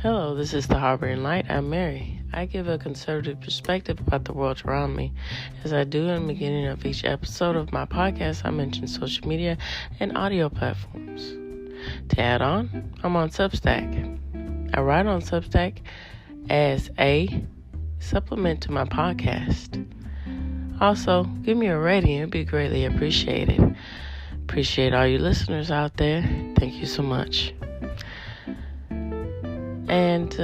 Hello, this is The Harboring Light. I'm Mary. I give a conservative perspective about the world around me. As I do in the beginning of each episode of my podcast, I mention social media and audio platforms. To add on, I'm on Substack. I write on Substack as a supplement to my podcast. Also, give me a rating. It would be greatly appreciated. Appreciate all you listeners out there. Thank you so much. And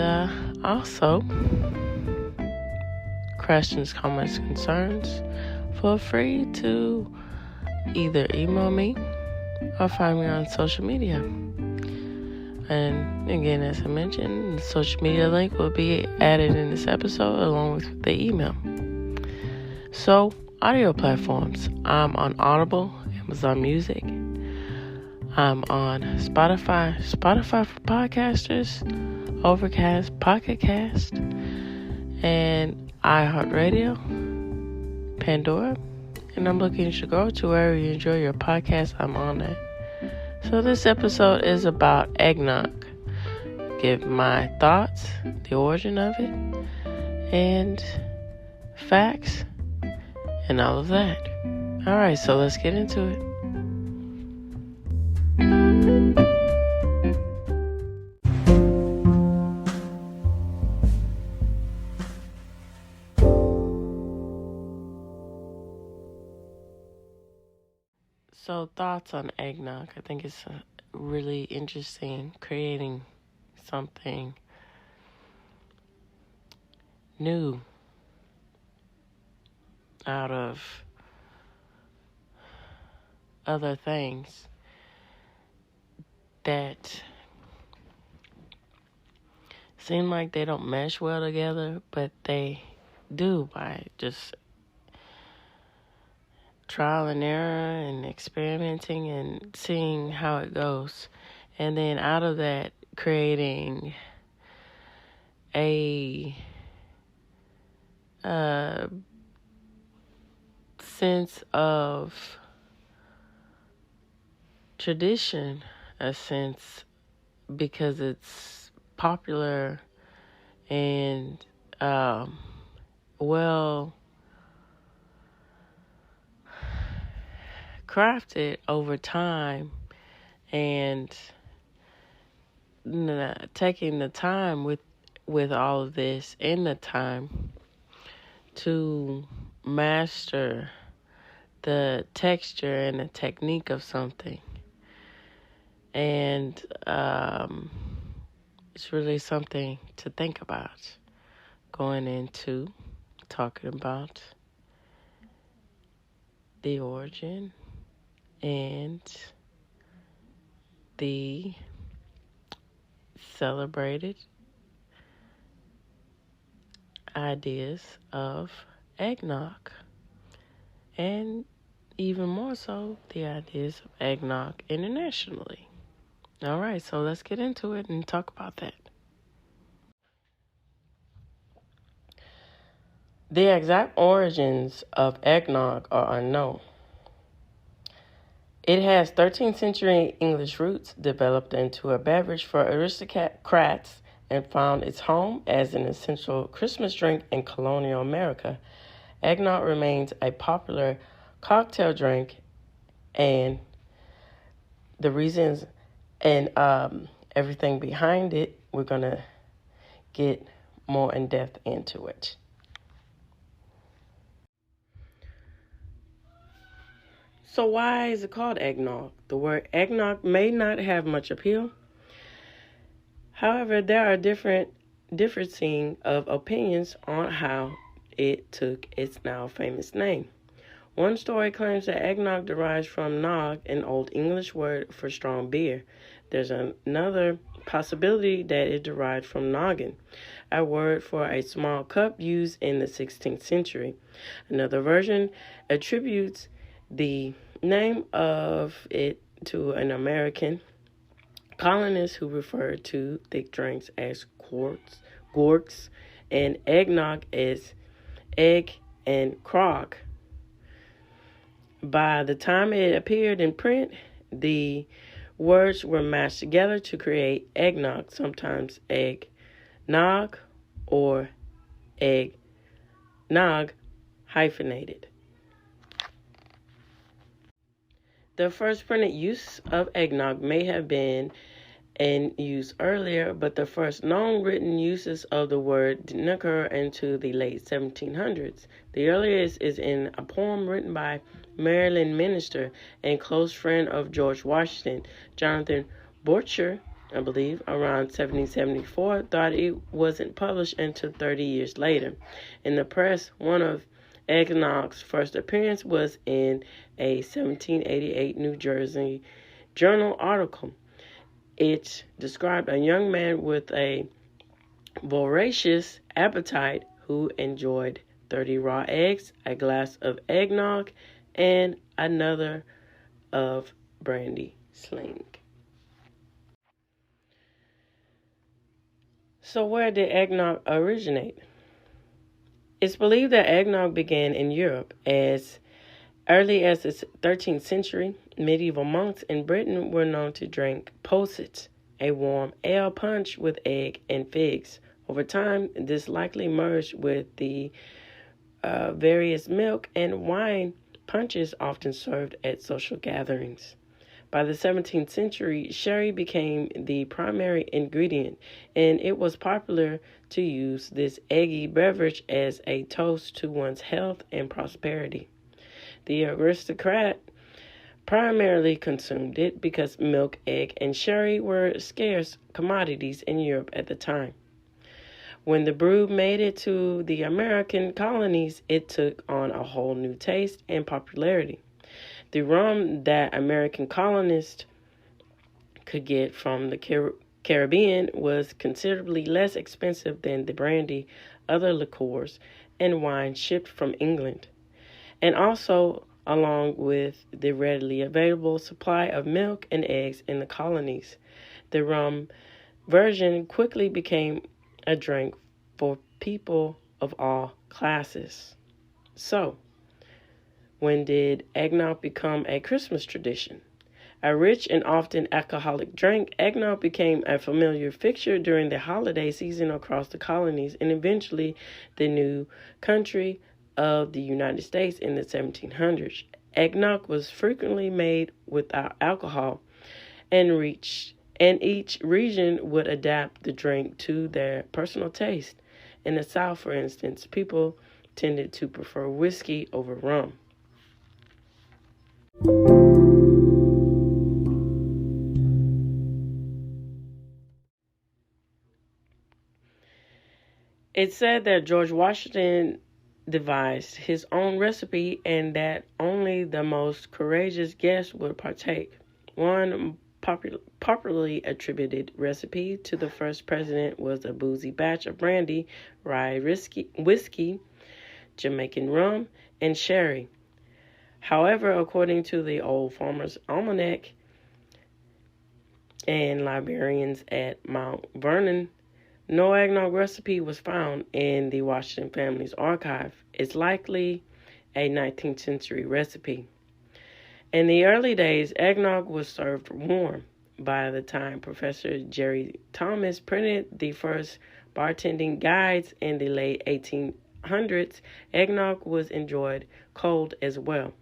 also, questions, comments, concerns, feel free to either email me or find me on social media. And again, as I mentioned, the social media link will be added in this episode along with the email. So, audio platforms. I'm on Audible, Amazon Music. I'm on Spotify for podcasters, Overcast, Pocket Cast, and iHeartRadio, Pandora. And I'm looking to go to wherever you enjoy your podcast. I'm on there. So this episode is about eggnog. Give my thoughts, the origin of it, and facts, and all of that. All right, so let's get into it. So thoughts on eggnog. I think it's really interesting, creating something new out of other things that seem like they don't mesh well together, but they do by just trial and error and experimenting and seeing how it goes. And then out of that, creating a sense of tradition, a sense because it's popular and well crafted over time, and taking the time with all of this in the time to master the texture and the technique of something. And it's really something to think about going into talking about the origin and the celebrated ideas of eggnog, and even more so, the ideas of eggnog internationally. All right, so let's get into it and talk about that. The exact origins of eggnog are unknown. It has 13th century English roots, developed into a beverage for aristocrats, and found its home as an essential Christmas drink in colonial America. Eggnog remains a popular cocktail drink, and the reasons and everything behind it, we're going to get more in depth into it. So why is it called eggnog? The word eggnog may not have much appeal. However, there are differencing of opinions on how it took its now famous name. One story claims that eggnog derives from nog, an Old English word for strong beer. There's another possibility that it derived from noggin, a word for a small cup used in the 16th century. Another version attributes the name of it to an American colonist who referred to thick drinks as gorks, and eggnog as egg and krog. By the time it appeared in print, the words were mashed together to create eggnog, sometimes egg nog, or eggnog hyphenated. The first printed use of eggnog may have been in use earlier, but the first known written uses of the word didn't occur until the late 1700s. The earliest is in a poem written by Maryland minister and close friend of George Washington, Jonathan Butcher, I believe, around 1774, thought it wasn't published until 30 years later. In the press, one of Eggnog's first appearance was in a 1788 New Jersey Journal article. It described a young man with a voracious appetite who enjoyed 30 raw eggs, a glass of eggnog, and another of brandy sling. So where did eggnog originate? It's believed that eggnog began in Europe as early as the 13th century. Medieval monks in Britain were known to drink possets, a warm ale punch with egg and figs. Over time, this likely merged with the various milk and wine punches often served at social gatherings. By the 17th century, sherry became the primary ingredient, and it was popular to use this eggy beverage as a toast to one's health and prosperity. The aristocrat primarily consumed it because milk, egg, and sherry were scarce commodities in Europe at the time. When the brew made it to the American colonies, it took on a whole new taste and popularity. The rum that American colonists could get from the Caribbean was considerably less expensive than the brandy, other liqueurs, and wine shipped from England, and also along with the readily available supply of milk and eggs in the colonies. The rum version quickly became a drink for people of all classes. So, when did eggnog become a Christmas tradition? A rich and often alcoholic drink, eggnog became a familiar fixture during the holiday season across the colonies and eventually the new country of the United States in the 1700s. Eggnog was frequently made without alcohol, and each region would adapt the drink to their personal taste. In the South, for instance, people tended to prefer whiskey over rum. It's said that George Washington devised his own recipe and that only the most courageous guests would partake. One popularly attributed recipe to the first president was a boozy batch of brandy, rye whiskey, Jamaican rum, and sherry. However, according to the Old Farmer's Almanac and librarians at Mount Vernon, no eggnog recipe was found in the Washington family's archive. It's likely a 19th century recipe. In the early days, eggnog was served warm. By the time Professor Jerry Thomas printed the first bartending guides in the late 1800s, eggnog was enjoyed cold as well.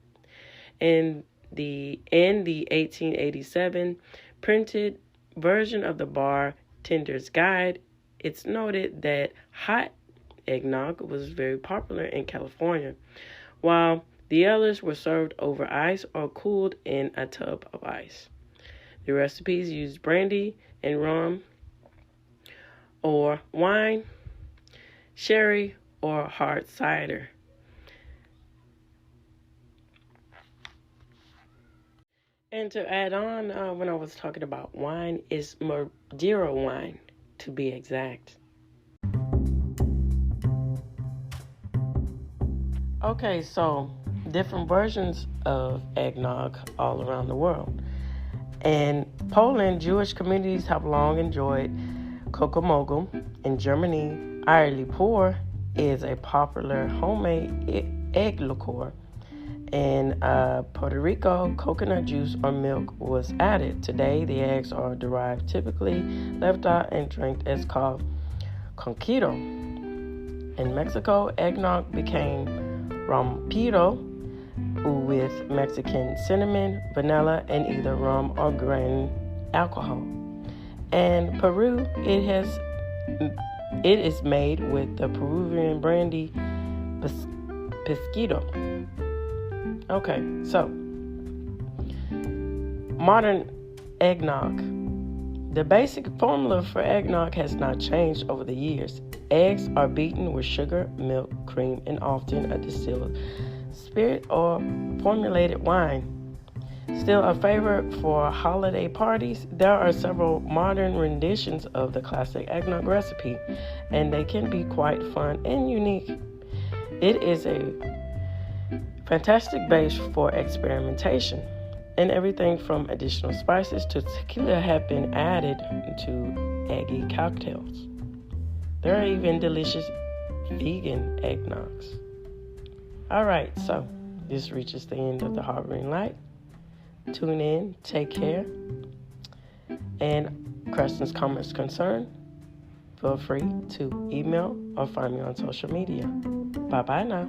In the 1887 printed version of the Bartender's Guide, it's noted that hot eggnog was very popular in California, while the others were served over ice or cooled in a tub of ice. The recipes used brandy and rum, or wine, sherry, or hard cider. And to add on, when I was talking about wine, it's Madeira wine, to be exact. Okay, so different versions of eggnog all around the world. In Poland, Jewish communities have long enjoyed kokomogel. In Germany, Eierlikör is a popular homemade egg liqueur. In Puerto Rico, coconut juice or milk was added. Today, the eggs are derived, typically left out and drank as called conquito. In Mexico, eggnog became rompiro with Mexican cinnamon, vanilla, and either rum or grain alcohol. And Peru, it is made with the Peruvian brandy Pesquito. Okay, so modern eggnog. The basic formula for eggnog has not changed over the years. Eggs are beaten with sugar, milk, cream, and often a distilled spirit or formulated wine. Still a favorite for holiday parties, there are several modern renditions of the classic eggnog recipe, and they can be quite fun and unique. It is a fantastic base for experimentation, and everything from additional spices to tequila have been added to eggy cocktails. There are even delicious vegan eggnogs. Alright, so this reaches the end of the Harboring Light. Tune in, take care, and questions, comments, concern, feel free to email or find me on social media. Bye-bye now.